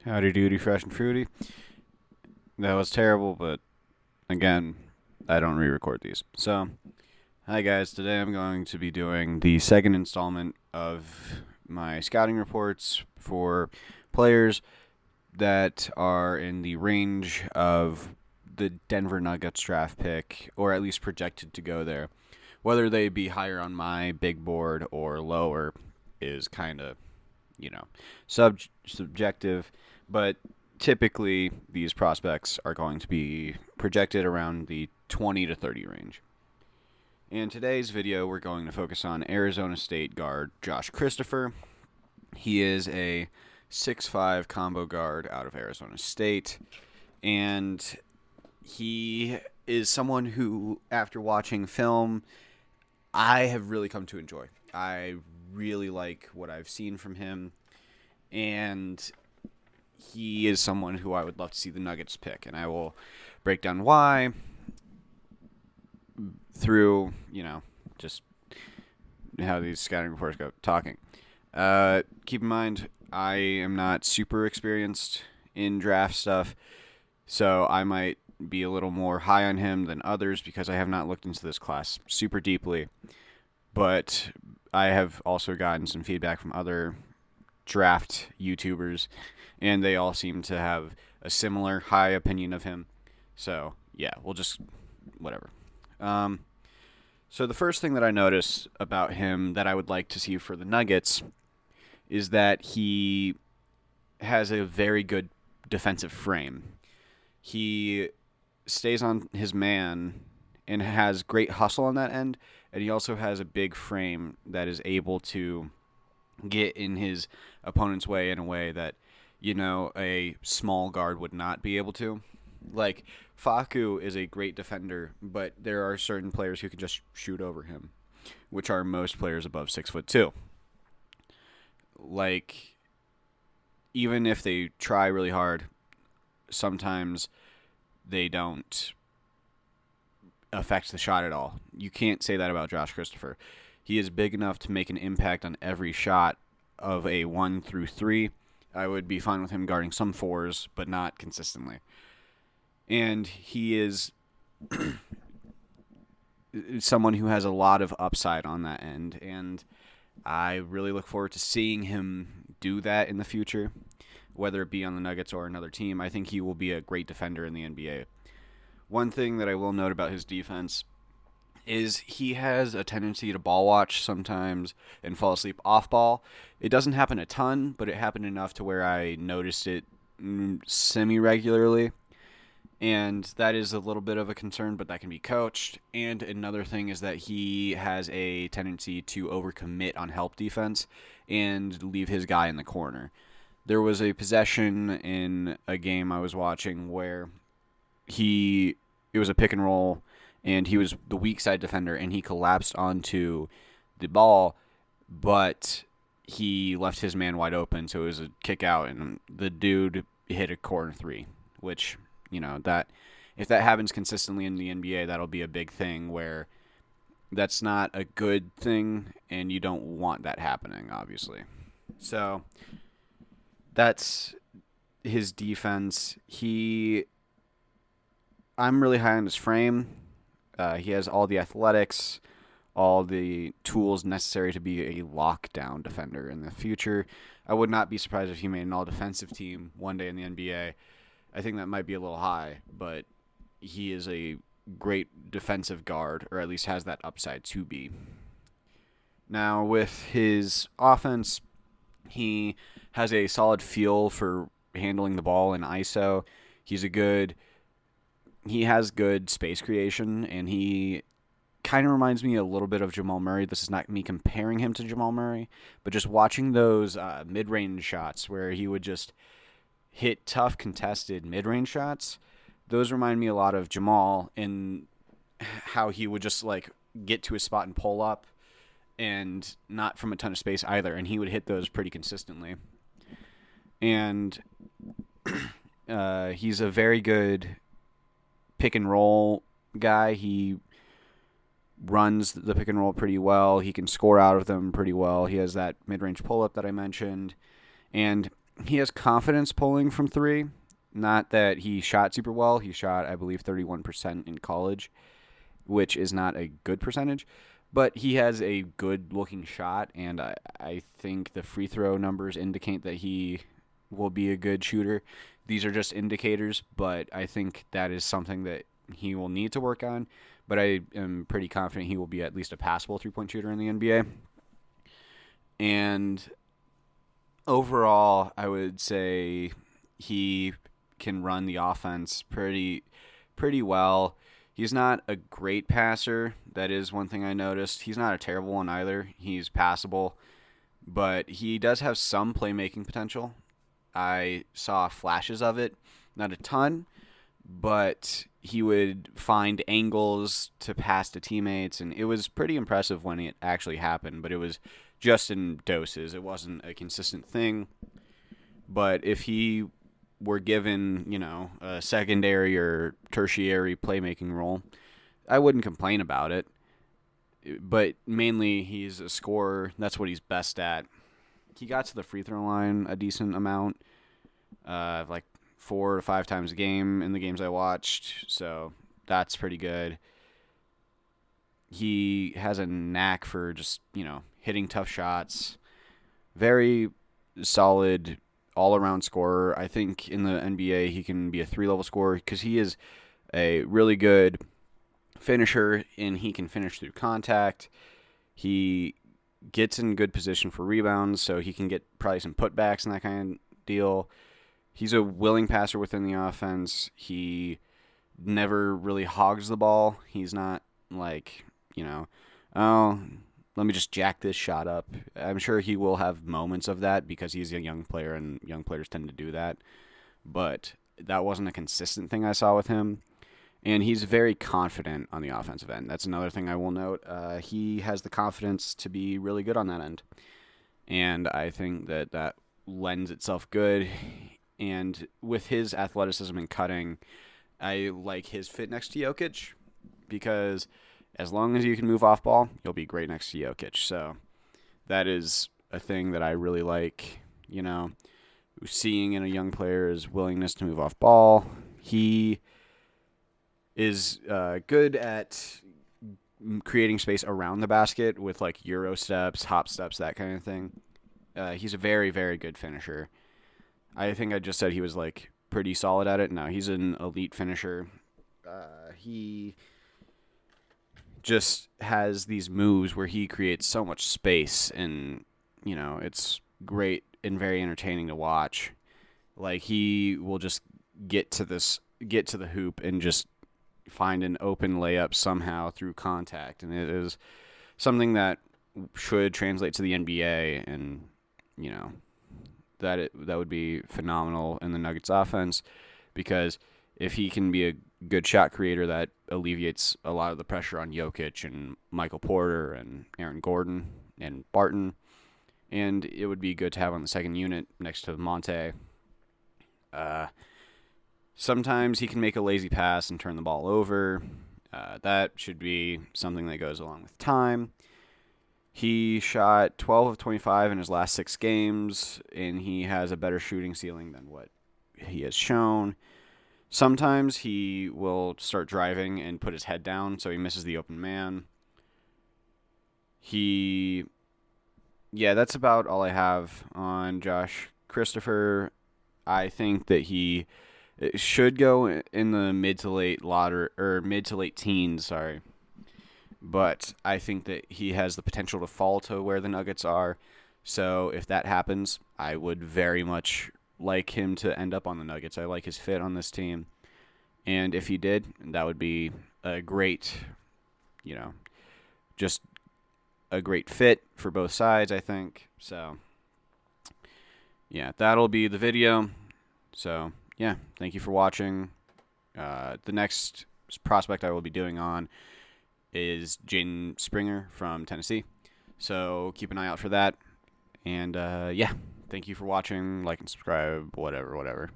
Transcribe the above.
Howdy doody, fresh and fruity. That was terrible, but again, I don't re record these. So, hi guys, today I'm going to be doing the second installment of my scouting reports for players that are in the range of the Denver Nuggets draft pick, or at least projected to go there. Whether they be higher on my big board or lower is kind of, subjective, but typically these prospects are going to be projected around the 20 to 30 range. In today's video, we're going to focus on Arizona State guard Josh Christopher. He is a 6'5 combo guard out of Arizona State, and he is someone who, after watching film, I have really come to enjoy. I really like what I've seen from him, and he is someone who I would love to see the Nuggets pick, and I will break down why through, just how these scouting reports go talking. Keep in mind, I am not super experienced in draft stuff, so I might be a little more high on him than others because I have not looked into this class super deeply. But I have also gotten some feedback from other draft YouTubers, and they all seem to have a similar high opinion of him. So, yeah, we'll just whatever. So the first thing that I notice about him that I would like to see for the Nuggets is that he has a very good defensive frame. He stays on his man and has great hustle on that end, and he also has a big frame that is able to get in his opponent's way in a way that, a small guard would not be able to. Like, Facu is a great defender, but there are certain players who can just shoot over him, which are most players above 6'2". Like, even if they try really hard, sometimes they don't affect the shot at all. You can't say that about Josh Christopher. He is big enough to make an impact on every shot of a 1 through 3. I would be fine with him guarding some 4s, but not consistently. And he is someone who has a lot of upside on that end, and I really look forward to seeing him do that in the future, whether it be on the Nuggets or another team. I think he will be a great defender in the NBA. One thing that I will note about his defense is he has a tendency to ball watch sometimes and fall asleep off ball. It doesn't happen a ton, but it happened enough to where I noticed it semi-regularly. And that is a little bit of a concern, but that can be coached. And another thing is that he has a tendency to overcommit on help defense and leave his guy in the corner. There was a possession in a game I was watching where it was a pick and roll, and he was the weak side defender, and he collapsed onto the ball, but he left his man wide open, so it was a kick out, and the dude hit a corner 3, which, that if that happens consistently in the NBA, that'll be a big thing where that's not a good thing, and you don't want that happening, obviously. So that's his defense. I'm really high on his frame. He has all the athletics, all the tools necessary to be a lockdown defender in the future. I would not be surprised if he made an all-defensive team one day in the NBA. I think that might be a little high, but he is a great defensive guard, or at least has that upside to be. Now, with his offense, he has a solid feel for handling the ball in ISO. He has good space creation, and he kind of reminds me a little bit of Jamal Murray. This is not me comparing him to Jamal Murray, but just watching those mid-range shots where he would just hit tough contested mid-range shots. Those remind me a lot of Jamal in how he would just get to a spot and pull up, and not from a ton of space either, and he would hit those pretty consistently. And he's a very good pick and roll guy. He runs the pick and roll pretty well. He can score out of them pretty well. He has that mid-range pull-up that I mentioned. And he has confidence pulling from three. Not that he shot super well. He shot, I believe, 31% in college, which is not a good percentage. But he has a good-looking shot, and I think the free throw numbers indicate that he will be a good shooter. These are just indicators, but I think that is something that he will need to work on. But I am pretty confident he will be at least a passable three-point shooter in the NBA. And overall, I would say he can run the offense pretty well. He's not a great passer. That is one thing I noticed. He's not a terrible one either. He's passable, but he does have some playmaking potential. I saw flashes of it, not a ton, but he would find angles to pass to teammates, and it was pretty impressive when it actually happened, but it was just in doses. It wasn't a consistent thing. But if he were given, a secondary or tertiary playmaking role, I wouldn't complain about it. But mainly he's a scorer. That's what he's best at. He got to the free throw line a decent amount, like 4 to 5 times a game in the games I watched. So that's pretty good. He has a knack for just, hitting tough shots. Very solid all-around scorer. I think in the NBA he can be a 3-level scorer because he is a really good finisher and he can finish through contact. He gets in good position for rebounds, so he can get probably some putbacks and that kind of deal. He's a willing passer within the offense. He never really hogs the ball. He's not like, oh, let me just jack this shot up. I'm sure he will have moments of that because he's a young player and young players tend to do that. But that wasn't a consistent thing I saw with him. And he's very confident on the offensive end. That's another thing I will note. He has the confidence to be really good on that end. And I think that lends itself good. And with his athleticism and cutting, I like his fit next to Jokic because as long as you can move off ball, you'll be great next to Jokic. So that is a thing that I really like, seeing in a young player's willingness to move off ball. He is good at creating space around the basket with like Euro steps, hop steps, that kind of thing. He's a very, very good finisher. I think I just said he was like pretty solid at it. No, he's an elite finisher. He just has these moves where he creates so much space and, it's great and very entertaining to watch. Like he will just get to the hoop and just find an open layup somehow through contact. And it is something that should translate to the NBA and, that would be phenomenal in the Nuggets offense because if he can be a good shot creator, that alleviates a lot of the pressure on Jokic and Michael Porter and Aaron Gordon and Barton. And it would be good to have on the second unit next to Monte. Sometimes he can make a lazy pass and turn the ball over. That should be something that goes along with time. He shot 12 of 25 in his last 6 games, and he has a better shooting ceiling than what he has shown. Sometimes he will start driving and put his head down, so he misses the open man. That's about all I have on Josh Christopher. I think that he should go in the mid to late teens, sorry. But I think that he has the potential to fall to where the Nuggets are. So if that happens, I would very much like him to end up on the Nuggets. I like his fit on this team. And if he did, that would be a great, just a great fit for both sides, I think. So, yeah, that'll be the video. So, yeah, thank you for watching. The next prospect I will be doing on is Jaden Springer from Tennessee. So keep an eye out for that. And, thank you for watching. Like and subscribe, whatever.